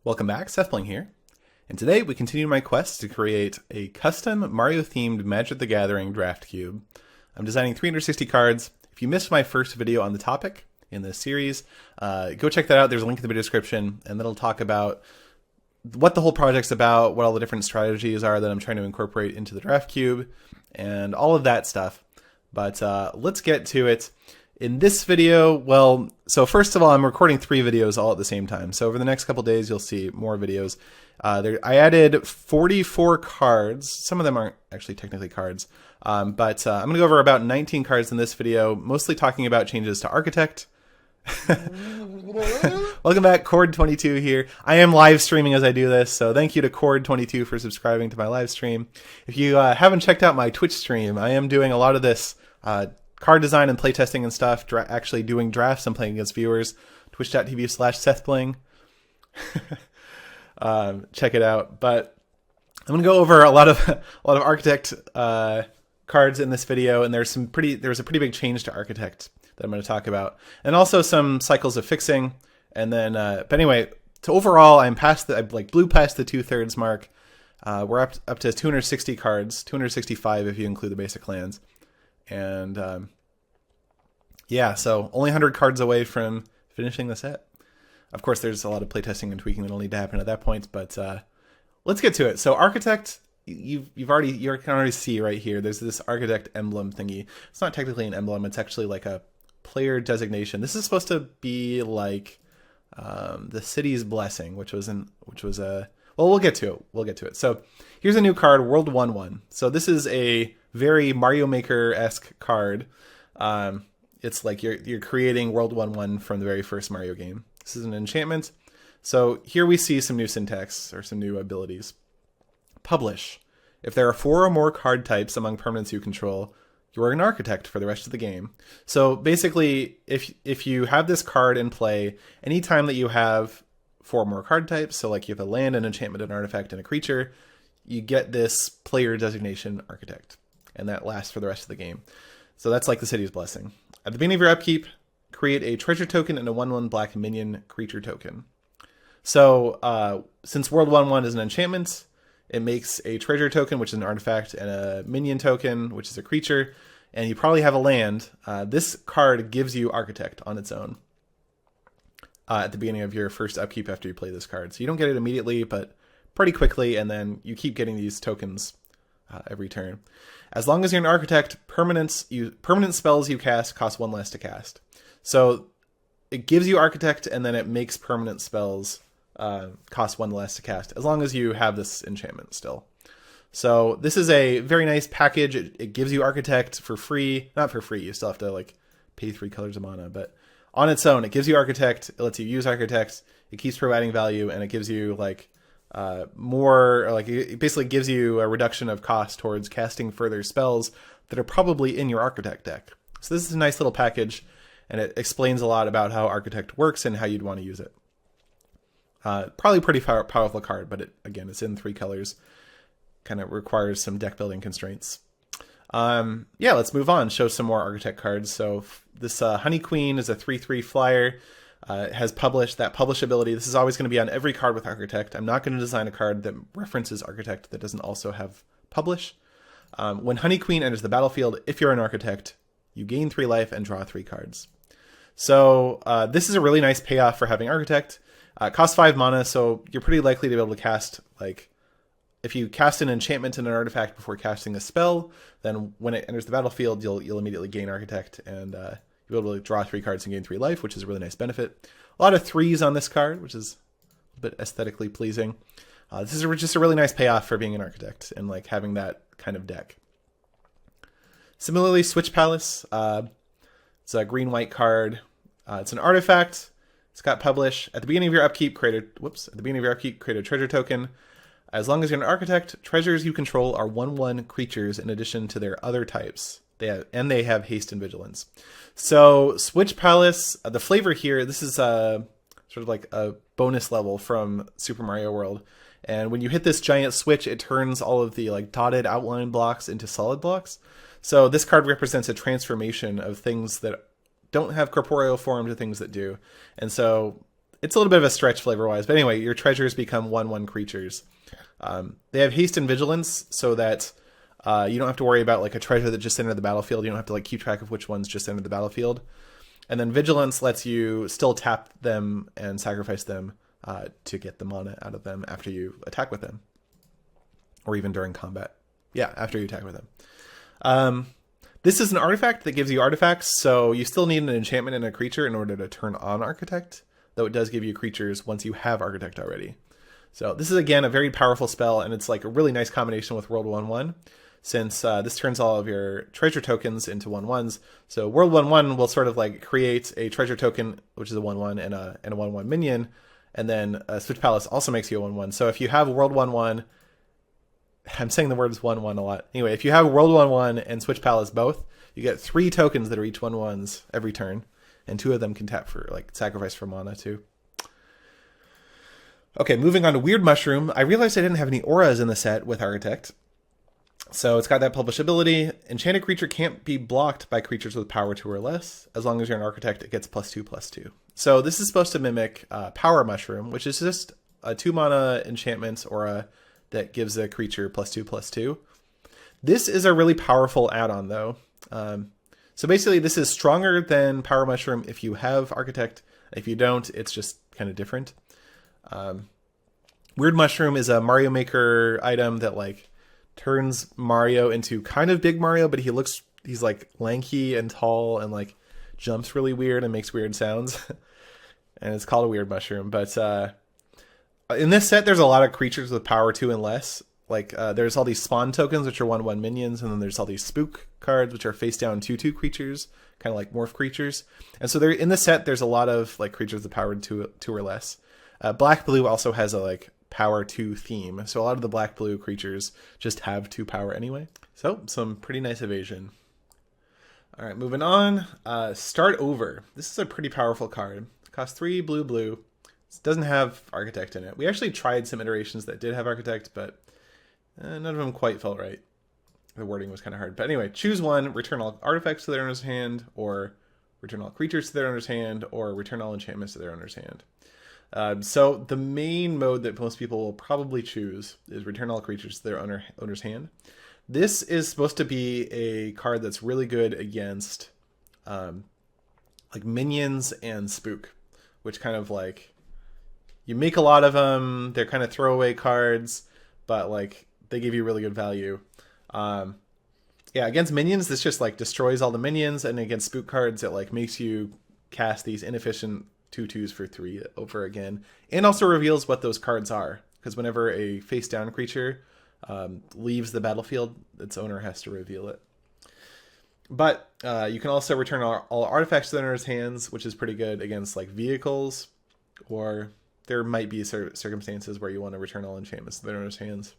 Welcome back, SethBling here, and today we continue my quest to create a custom Mario-themed Magic the Gathering draft cube. I'm designing 360 cards. If you missed my first video on the topic in this series, go check that out. There's a link in the video description, and that'll talk about what the whole project's about, what all the different strategies are that I'm trying to incorporate into the draft cube, and all of that stuff. But let's get to it. In this video, well, so first of all, I'm recording 3 videos all at the same time. So over the next couple days, you'll see more videos. I added 44 cards. Some of them aren't actually technically cards. But I'm going to go over about 19 cards in this video, mostly talking about changes to Architect. Welcome back, Cord22 here. I am live streaming as I do this, so thank you to Cord22 for subscribing to my live stream. If you haven't checked out my Twitch stream, I am doing a lot of this card design and playtesting and stuff, actually doing drafts and playing against viewers. Twitch.tv/SethBling. Check it out. But I'm going to go over a lot of Architect cards in this video, and there's a pretty big change to Architect that I'm going to talk about, and also some cycles of fixing. And then, but anyway, to overall, I blew past the 2/3 mark. We're up to 260 cards, 265 if you include the basic lands. And yeah, so only 100 cards away from finishing the set. Of course, there's a lot of playtesting and tweaking that'll need to happen at that point, but let's get to it. So Architect, you can already see right here, there's this Architect emblem thingy. It's not technically an emblem, it's actually like a player designation. This is supposed to be like the city's blessing, which was a well, we'll get to it. So here's a new card, World 1/1. So this is a very Mario Maker-esque card. It's like you're creating World 1/1 from the very first Mario game. This is an enchantment. So here we see some new syntax or some new abilities. Publish. If there are 4 or more card types among permanents you control, you are an Architect for the rest of the game. So basically, if you have this card in play, anytime that you have 4 or more card types, so like you have a land, an enchantment, an artifact, and a creature, you get this player designation Architect, and that lasts for the rest of the game. So that's like the city's blessing. At the beginning of your upkeep, create a treasure token and a 1/1 black minion creature token. So since World 1/1 is an enchantment, it makes a treasure token, which is an artifact, and a minion token, which is a creature, and you probably have a land. This card gives you Architect on its own at the beginning of your first upkeep after you play this card. So you don't get it immediately, but pretty quickly, and then you keep getting these tokens every turn. As long as you're an Architect, permanent spells you cast cost 1 less to cast. So it gives you Architect, and then it makes permanent spells cost 1 less to cast, as long as you have this enchantment still. So this is a very nice package. It gives you Architect for free. Not for free, you still have to like pay 3 colors of mana, but on its own, it gives you Architect, it lets you use Architect, it keeps providing value, and it gives you like more, like it basically gives you a reduction of cost towards casting further spells that are probably in your Architect deck. So this is a nice little package, and it explains a lot about how Architect works and how you'd want to use it. Probably pretty powerful card, but again, it's in 3 colors. Kind of requires some deck building constraints. Yeah, let's move on. Show some more Architect cards. So this Honey Queen is a 3/3 flyer. It has that publish ability. This is always going to be on every card with Architect. I'm not going to design a card that references Architect that doesn't also have publish. When Honey Queen enters the battlefield, if you're an Architect, you gain 3 life and draw 3 cards. So this is a really nice payoff for having Architect. It costs 5 mana, so you're pretty likely to be able to cast, like, if you cast an enchantment and an artifact before casting a spell, then when it enters the battlefield, you'll immediately gain Architect, and you'll be able to draw 3 cards and gain 3 life, which is a really nice benefit. A lot of 3s on this card, which is a bit aesthetically pleasing. This is just a really nice payoff for being an Architect and like having that kind of deck. Similarly, Switch Palace. It's a green-white card. It's an artifact. It's got publish. At the beginning of your upkeep, create a treasure token. As long as you're an Architect, treasures you control are 1/1 creatures in addition to their other types. They have haste and vigilance. So Switch Palace, the flavor here, this is sort of like a bonus level from Super Mario World. And when you hit this giant switch, it turns all of the like dotted outline blocks into solid blocks. So this card represents a transformation of things that don't have corporeal form to things that do. And so it's a little bit of a stretch flavor-wise. But anyway, your treasures become 1/1 creatures. They have haste and vigilance, so that you don't have to worry about like a treasure that just entered the battlefield. You don't have to like keep track of which ones just entered the battlefield. And then vigilance lets you still tap them and sacrifice them to get the mana out of them after you attack with them, or even during combat. Yeah, after you attack with them. This is an artifact that gives you artifacts, so you still need an enchantment and a creature in order to turn on Architect, though it does give you creatures once you have Architect already. So this is, again, a very powerful spell, and it's like a really nice combination with World 1/1, since this turns all of your treasure tokens into 1/1s. So World 1/1 will sort of like create a treasure token, which is a 1/1, and a 1/1 minion, and then Switch Palace also makes you a 1/1. So if you have World 1/1, I'm saying the words 1/1 a lot. Anyway, if you have World 1/1 and Switch Palace both, you get 3 tokens that are each 1/1s every turn, and 2 of them can tap for like sacrifice for mana too. Okay, moving on to Weird Mushroom. I realized I didn't have any auras in the set with Architect. So it's got that publishability. Enchanted creature can't be blocked by creatures with power 2 or less. As long as you're an Architect, it gets +2/+2. So this is supposed to mimic Power Mushroom, which is just a 2 mana enchantment aura that gives a creature +2/+2. This is a really powerful add-on though. So basically this is stronger than Power Mushroom if you have Architect. If you don't, it's just kind of different. Weird Mushroom is a Mario Maker item that like turns Mario into kind of Big Mario, but he's like lanky and tall and like jumps really weird and makes weird sounds. And it's called a Weird Mushroom. But in this set, there's a lot of creatures with power 2 and less. Like there's all these spawn tokens, which are 1/1 minions, and then there's all these spook cards, which are face down 2/2 creatures, kind of like morph creatures. And so in this set, there's a lot of like creatures with power 2 or less. Black Blue also has a like power 2 theme, so a lot of the Black Blue creatures just have 2 power anyway. So some pretty nice evasion. All right, moving on. Start Over. This is a pretty powerful card. It costs 3 blue. It doesn't have Architect in it. We actually tried some iterations that did have Architect, but none of them quite felt right. The wording was kind of hard. But anyway, choose one, return all artifacts to their owner's hand, or return all creatures to their owner's hand, or return all enchantments to their owner's hand. So the main mode that most people will probably choose is return all creatures to their owner's hand. This is supposed to be a card that's really good against like minions and spook, which kind of like you make a lot of them. They're kind of throwaway cards, but like they give you really good value. Yeah, against minions, this just like destroys all the minions, and against spook cards, it like makes you cast these inefficient 2/2s for 3 over again, and also reveals what those cards are, because whenever a face down creature leaves the battlefield, its owner has to reveal it. But you can also return all artifacts to the owner's hands, which is pretty good against like vehicles, or there might be circumstances where you want to return all enchantments to the owner's hands.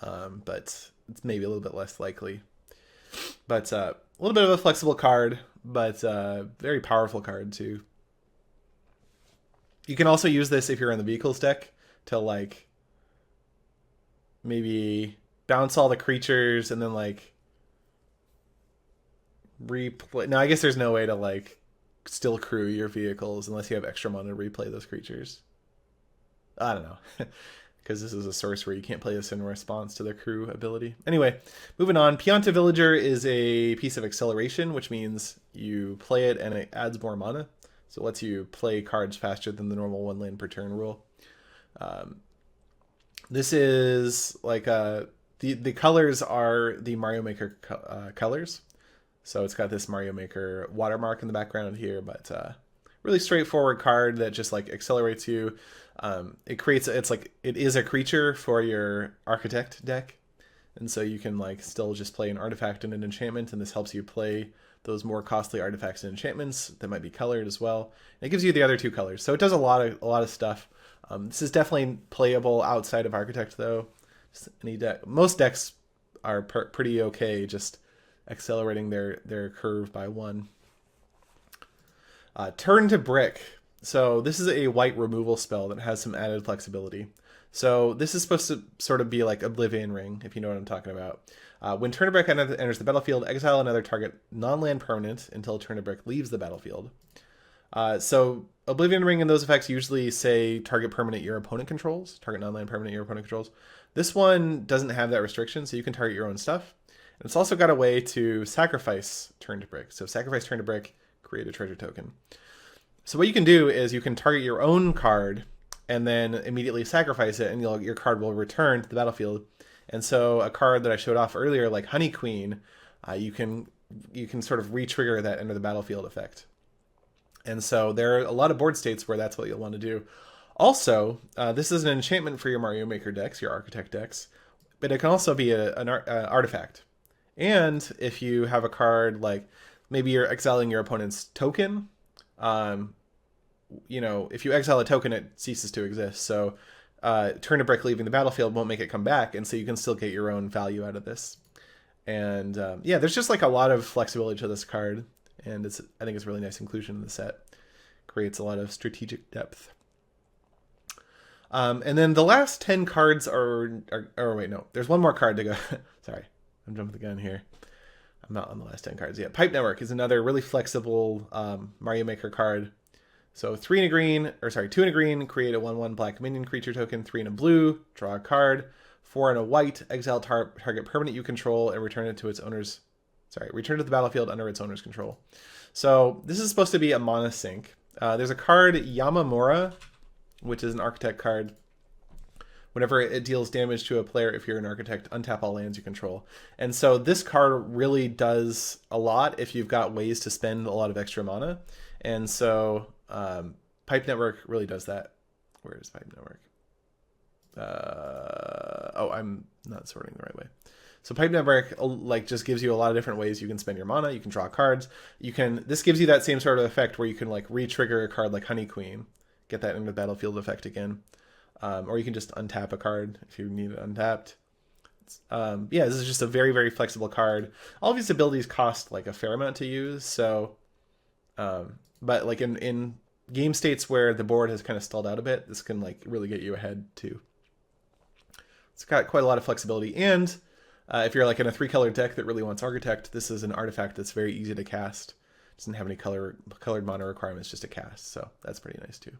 But it's maybe a little bit less likely. But a little bit of a flexible card, but very powerful card too. You can also use this if you're in the vehicles deck to like maybe bounce all the creatures and then like replay. No, I guess there's no way to like still crew your vehicles unless you have extra mana to replay those creatures. I don't know. Because this is a source where you can't play this in response to the crew ability. Anyway, moving on. Pianta Villager is a piece of acceleration, which means you play it and it adds more mana. So it lets you play cards faster than the normal 1 land per turn rule. This is like the colors are the Mario Maker colors. So it's got this Mario Maker watermark in the background here, but really straightforward card that just like accelerates you. It is a creature for your Architect deck, and so you can like still just play an artifact and an enchantment, and this helps you play those more costly artifacts and enchantments that might be colored as well. And it gives you the other 2 colors, so it does a lot of stuff. This is definitely playable outside of Architect though. Just any deck, most decks are pretty okay just accelerating their curve by 1. Turn to Brick. So this is a white removal spell that has some added flexibility. So this is supposed to sort of be like Oblivion Ring, if you know what I'm talking about. When Turn to Brick enters the battlefield, exile another target non-land permanent until Turn to Brick leaves the battlefield. So Oblivion Ring and those effects usually say target permanent your opponent controls, target non-land permanent your opponent controls. This one doesn't have that restriction, so you can target your own stuff. And it's also got a way to sacrifice turn to brick. So sacrifice turn to brick, create a treasure token. So what you can do is you can target your own card and then immediately sacrifice it, and your card will return to the battlefield. And so a card that I showed off earlier, like Honey Queen, you can sort of re-trigger that enter the battlefield effect. And so there are a lot of board states where that's what you'll want to do. Also, this is an enchantment for your Mario Maker decks, your Architect decks, but it can also be an artifact. And if you have a card like maybe you're exiling your opponent's token, you know, if you exile a token, it ceases to exist. So turn to brick leaving the battlefield won't make it come back, and so you can still get your own value out of this. And yeah, there's just like a lot of flexibility to this card, and I think it's a really nice inclusion in the set. Creates a lot of strategic depth. And then the last 10 cards are wait, no, there's one more card to go. Sorry, I'm jumping the gun here. I'm not on the last 10 cards yet. Pipe Network is another really flexible Mario Maker card. So 2 and a green, create a 1/1 black minion creature token, 3 and a blue, draw a card, 4 and a white, exile target permanent you control, and return it to its owner's, return to the battlefield under its owner's control. So this is supposed to be a mana sink. There's a card, Yama Mora, which is an Architect card. Whenever it deals damage to a player, if you're an Architect, untap all lands you control. And so this card really does a lot if you've got ways to spend a lot of extra mana. And so Pipe Network really does that. Where is Pipe Network? Oh, I'm not sorting the right way. So Pipe Network like just gives you a lot of different ways you can spend your mana. You can draw cards. This gives you that same sort of effect where you can like re-trigger a card like Honey Queen, get that into the battlefield effect again. Or you can just untap a card if you need it untapped. Yeah, this is just a very, very flexible card. All of these abilities cost like a fair amount to use. So, but like in game states where the board has kind of stalled out a bit, this can like really get you ahead too. It's got quite a lot of flexibility. And if you're like in a 3-color deck that really wants Architect, this is an artifact that's very easy to cast. It doesn't have any colored mana requirements, just a cast. So that's pretty nice too.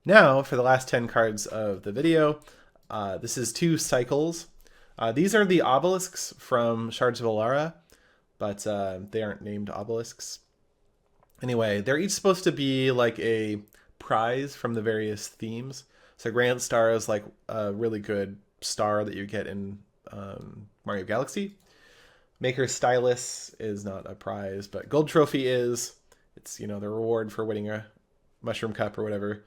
Now, for the last 10 cards of the video, this is 2 cycles. These are the Obelisks from Shards of Alara, but they aren't named Obelisks. Anyway, they're each supposed to be like a prize from the various themes. So Grand Star is like a really good star that you get in Mario Galaxy. Maker Stylus is not a prize, but Gold Trophy is. It's, you know, the reward for winning a Mushroom Cup or whatever.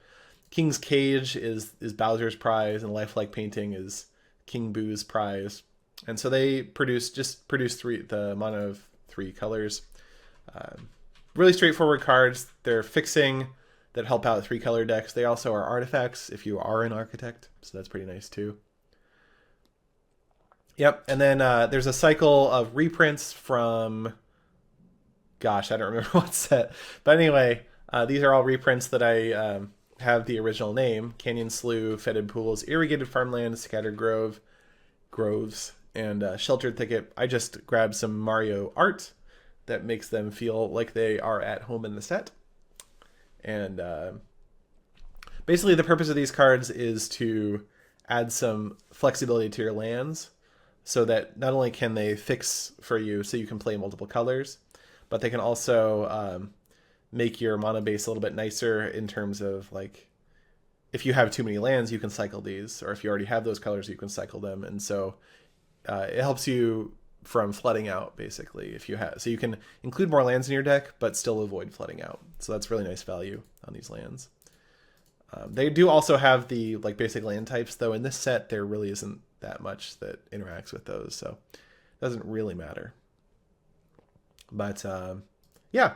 King's Cage is Bowser's prize, and Lifelike Painting is King Boo's prize. And so they produce the mana of 3 colors. Really straightforward cards. They're fixing that help out 3-color decks. They also are artifacts if you are an Architect, so that's pretty nice too. Yep, and then there's a cycle of reprints from, gosh, I don't remember what set. But anyway, these are all reprints that I have the original name: Canyon Slough, Fetid Pools, Irrigated Farmland, Scattered Groves, and Sheltered Thicket. I just grabbed some Mario art that makes them feel like they are at home in the set. And basically the purpose of these cards is to add some flexibility to your lands, so that not only can they fix for you so you can play multiple colors, but they can also make your mana base a little bit nicer in terms of, like, if you have too many lands, you can cycle these, or if you already have those colors, you can cycle them. And so it helps you from flooding out, basically, if you have, so you can include more lands in your deck but still avoid flooding out. So that's really nice value on these lands. They do also have the like basic land types, though in this set there really isn't that much that interacts with those, so it doesn't really matter. But yeah,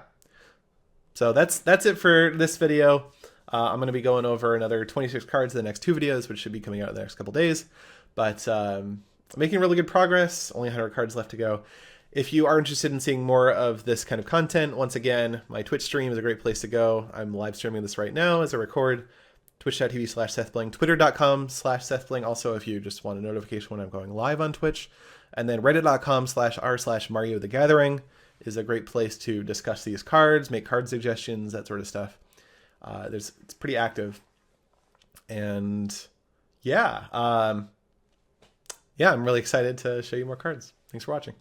so that's it for this video. I'm going to be going over another 26 cards in the next 2 videos, which should be coming out in the next couple days. But making really good progress. Only 100 cards left to go. If you are interested in seeing more of this kind of content, once again, my Twitch stream is a great place to go. I'm live streaming this right now as I record. Twitch.tv/SethBling, Twitter.com/SethBling. Also, if you just want a notification when I'm going live on Twitch. And then Reddit.com/r/Mario the Gathering is a great place to discuss these cards, make card suggestions, that sort of stuff. It's pretty active, and yeah, I'm really excited to show you more cards. Thanks for watching.